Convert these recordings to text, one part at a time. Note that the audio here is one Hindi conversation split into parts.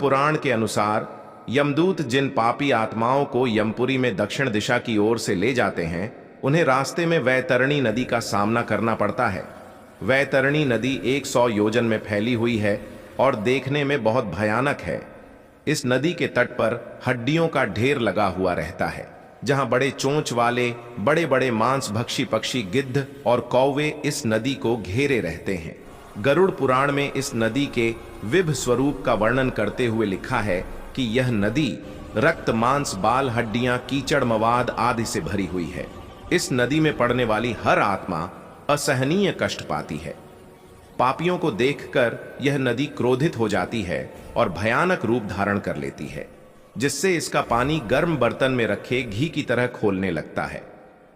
पुराण के अनुसार यमदूत जिन पापी आत्माओं को यमपुरी में दक्षिण दिशा की ओर से ले जाते हैं, उन्हें रास्ते में वैतरणी नदी का सामना करना पड़ता है। वैतरणी नदी 100 योजन में फैली हुई है और देखने में बहुत भयानक है। इस नदी के तट पर हड्डियों का ढेर लगा हुआ रहता है, जहां बड़े चोंच वाले बड़े बड़े मांसभक्षी पक्षी गिद्ध और कौवे इस नदी को घेरे रहते हैं। गरुड़ पुराण में इस नदी के विभ स्वरूप का वर्णन करते हुए लिखा है कि यह नदी रक्त, मांस, बाल, हड्डियां, कीचड़, मवाद आदि से भरी हुई है। इस नदी में पड़ने वाली हर आत्मा असहनीय कष्ट पाती है। पापियों को देखकर यह नदी क्रोधित हो जाती है और भयानक रूप धारण कर लेती है, जिससे इसका पानी गर्म बर्तन में रखे घी की तरह खोलने लगता है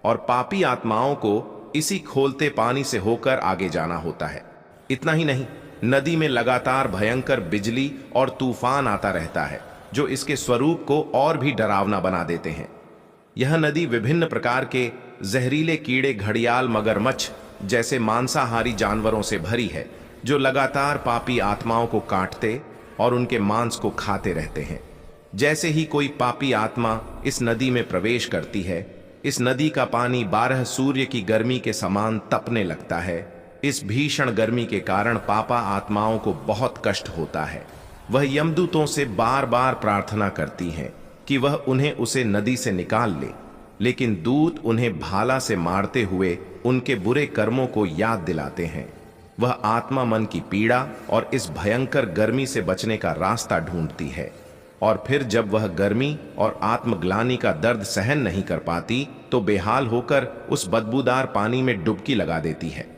और पापी आत्माओं को इसी खोलते पानी से होकर आगे जाना होता है। इतना ही नहीं, नदी में लगातार भयंकर बिजली और तूफान आता रहता है, जो इसके स्वरूप को और भी डरावना बना देते हैं। यह नदी विभिन्न प्रकार के जहरीले कीड़े, घड़ियाल, मगरमच्छ जैसे मांसाहारी जानवरों से भरी है, जो लगातार पापी आत्माओं को काटते और उनके मांस को खाते रहते हैं। जैसे ही कोई पापी आत्मा इस नदी में प्रवेश करती है, इस नदी का पानी 12 सूर्य की गर्मी के समान तपने लगता है। इस भीषण गर्मी के कारण पापा आत्माओं को बहुत कष्ट होता है। वह यमदूतों से बार बार प्रार्थना करती हैं कि वह उन्हें उसे नदी से निकाल ले, लेकिन दूत उन्हें भाला से मारते हुए उनके बुरे कर्मों को याद दिलाते हैं। वह आत्मा मन की पीड़ा और इस भयंकर गर्मी से बचने का रास्ता ढूंढती है, और फिर जब वह गर्मी और आत्मग्लानि का दर्द सहन नहीं कर पाती, तो बेहाल होकर उस बदबूदार पानी में डुबकी लगा देती है।